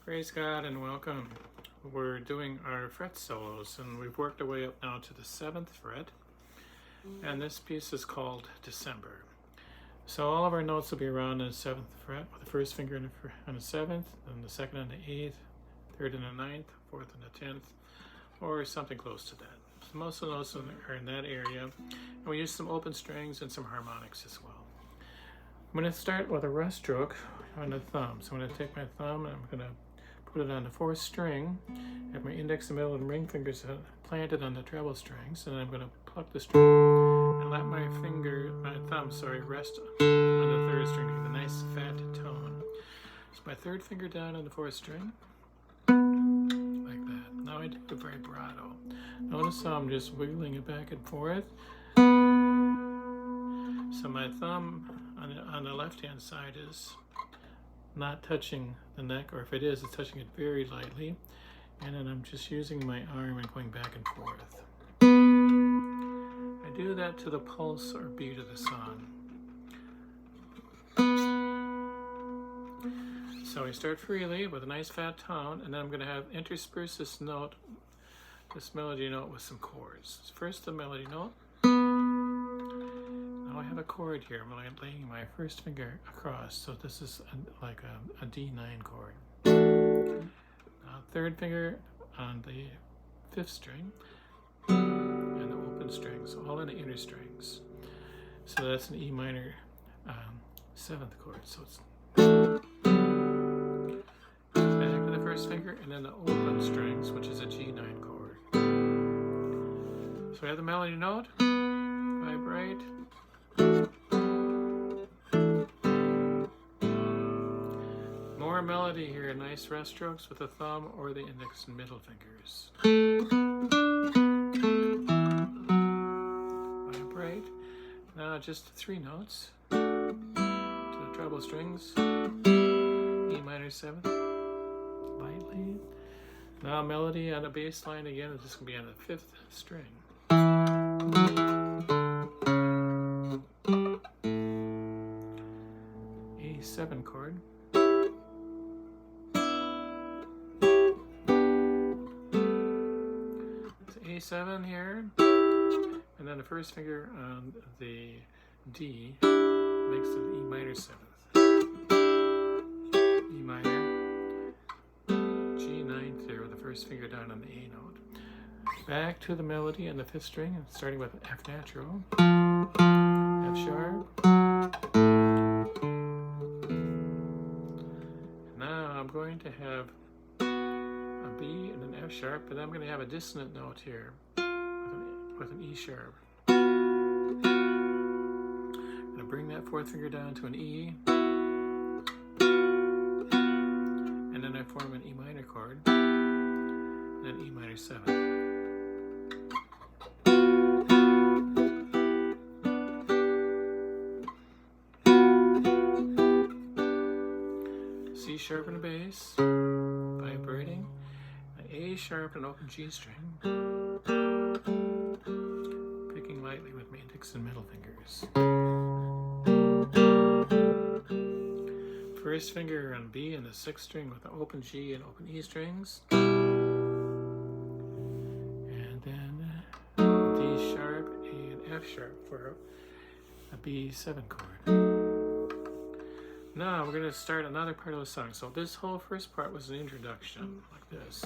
Praise God and welcome. We're doing our fret solos and we've worked our way up now to the 7th fret, and this piece is called December. So all of our notes will be around the 7th fret, with the first finger on the 7th, then the 2nd on the 8th, 3rd on the 9th, 4th on the 10th, or something close to that. So most of the notes are in that area, and we use some open strings and some harmonics as well. I'm going to start with a rest stroke on the thumb. So I'm going to take my thumb and I'm going to put it on the 4th string, have my index, middle, and ring fingers planted on the treble strings, and then I'm going to pluck the string and let my thumb, rest on the 3rd string to get a nice fat tone. So my 3rd finger down on the 4th string, like that. Now I do a vibrato. Notice how I'm just wiggling it back and forth. So my thumb on the left-hand side is not touching the neck, or if it is, it's touching it very lightly. And then I'm just using my arm and going back and forth. I do that to the pulse or beat of the song. So we start freely with a nice fat tone, and then I'm going to have intersperse this melody note with some chords. First the melody note. Now I have a chord here. I'm laying my first finger across, so this is like a D9 chord. Now 3rd finger on the 5th string, and the open strings, so all in the inner strings. So that's an E minor 7th chord. So it's back to the 1st finger, and then the open strings, which is a G9 chord. So we have the melody note, vibrate. More melody here, nice rest strokes with the thumb or the index and middle fingers. Vibrate. Now just 3 notes to the treble strings. E minor 7th, lightly. Now melody on the bass line again, it's just going to be on the 5th string. A7 chord. A7 here, and then the 1st finger on the D makes it E minor 7th. E minor, G9th there with the 1st finger down on the A note. Back to the melody on the 5th string, starting with F natural, F sharp. Now I'm going to have a B and an F sharp, but I'm going to have a dissonant note here with an E sharp. I'm going to bring that 4th finger down to an E, and then I form an E minor chord, and then E minor 7th. C sharp and a bass, vibrating. A sharp and open G string, picking lightly with my index and middle fingers. 1st finger on B and the 6th string with the open G and open E strings, and then D sharp and F sharp for a B7 chord. Now we're going to start another part of the song. So this whole first part was an introduction, like this.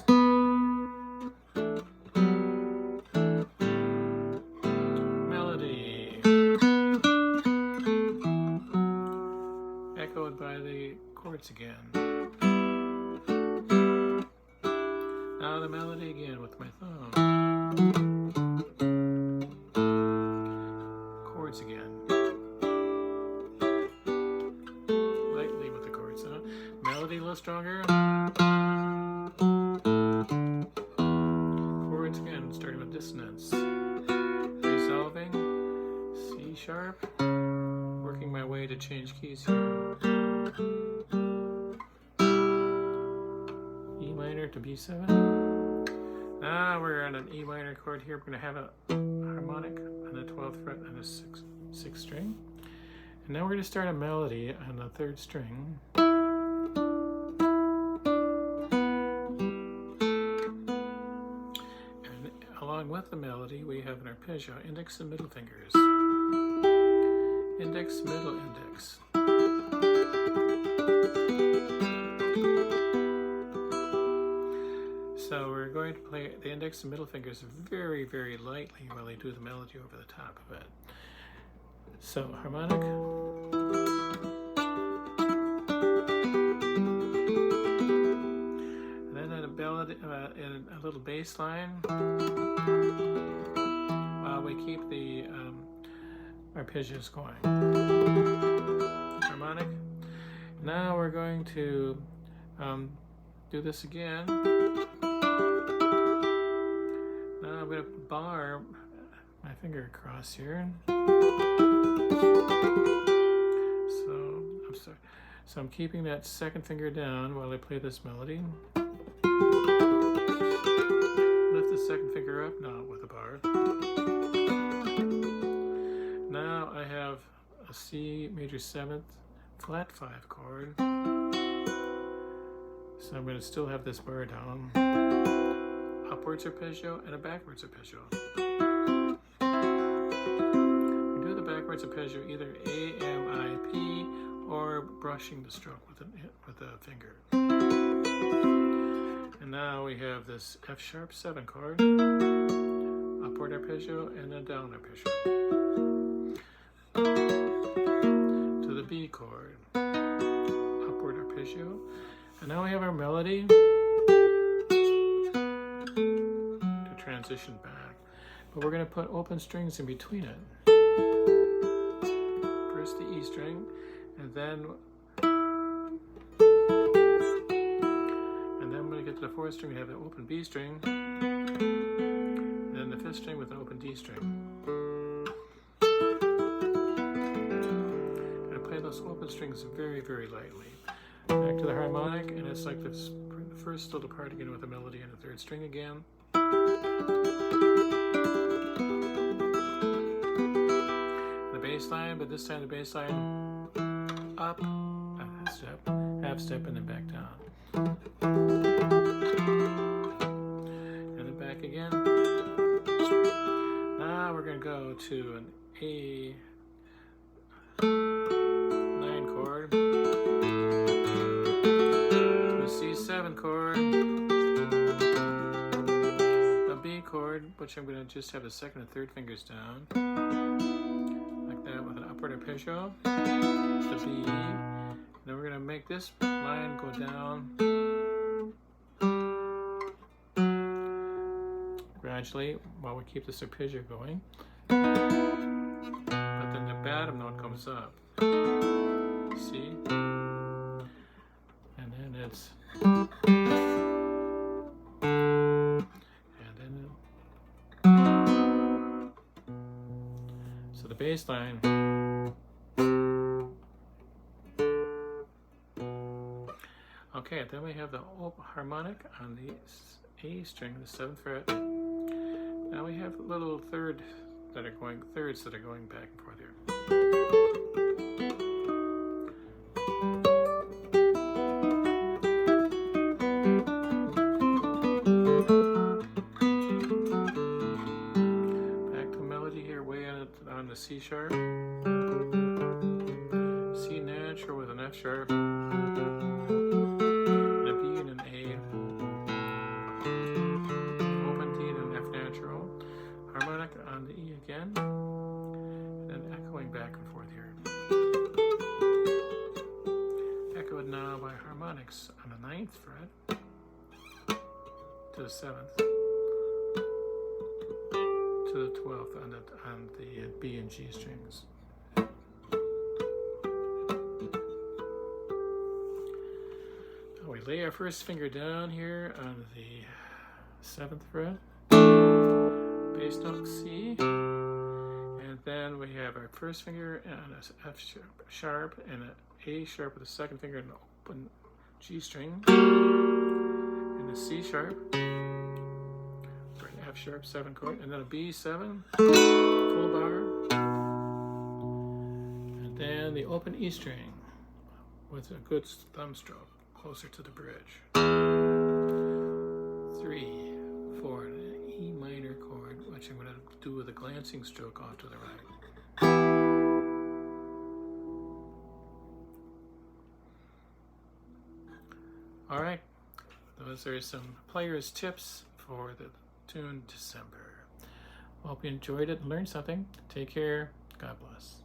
Melody. Echoed by the chords again. Now the melody again with my thumb. Chords again. Melody a little stronger. Chords again, starting with dissonance. Resolving. C sharp. Working my way to change keys here. E minor to B7. Now we're on an E minor chord here. We're going to have a harmonic on the 12th fret on the 6th string. And now we're going to start a melody on the 3rd string. the melody, we have an arpeggio, index and middle fingers. Index, middle, index. So we're going to play the index and middle fingers very, very lightly while I do the melody over the top of it. So harmonic. And then in a little bass line while we keep the arpeggios going. Harmonic. Now we're going to do this again. Now I'm going to bar my finger across here. So I'm keeping that second finger down while I play this melody. Lift the second finger up, now with a bar. Now I have a C major 7th flat 5 chord. So I'm going to still have this bar down. Upwards arpeggio and a backwards arpeggio. We do the backwards arpeggio either A, M, I, P, or brushing the stroke with a finger. And now we have this F sharp 7 chord, upward arpeggio and a down arpeggio. To the B chord, upward arpeggio. And now we have our melody to transition back. But we're going to put open strings in between it. First the E string, and then when we get to the 4th string, we have the open B string, and then the 5th string with an open D string. And I play those open strings very, very lightly. Back to the harmonic, and it's like this first little part again with a melody and a 3rd string again. The bass line, but this time the bass line up, half step, and then back down. And then back again. Now we're going to go to an A 9 chord, to a C7 chord, a B chord, which I'm going to just have the 2nd and 3rd fingers down, like that, with an upward arpeggio, the B. Then we're going to make this line go down gradually while we keep this arpeggio going. But then the bottom note comes up. See? And then it's... And then... So the bass line... Okay, then we have the harmonic on the A string, the 7th fret. Now we have little thirds that are going back and forth here. Back to melody here, way on the C sharp. C natural with an F sharp. On the E again, and then echoing back and forth here. Echoed now by harmonics on the 9th fret to the 7th to the 12th on the B and G strings. Now we lay our first finger down here on the 7th fret. Bass note C, and then we have our first finger on an F sharp and an A sharp with the 2nd finger and an open G string, and a C sharp for an F sharp 7 chord, and then a B7 full bar, and then the open E string with a good thumb stroke closer to the bridge. 3, 4, and an E minor chord, which a glancing stroke off to the right. All right, those are some player's tips for the tune December. Hope you enjoyed it and learned something. Take care. God bless.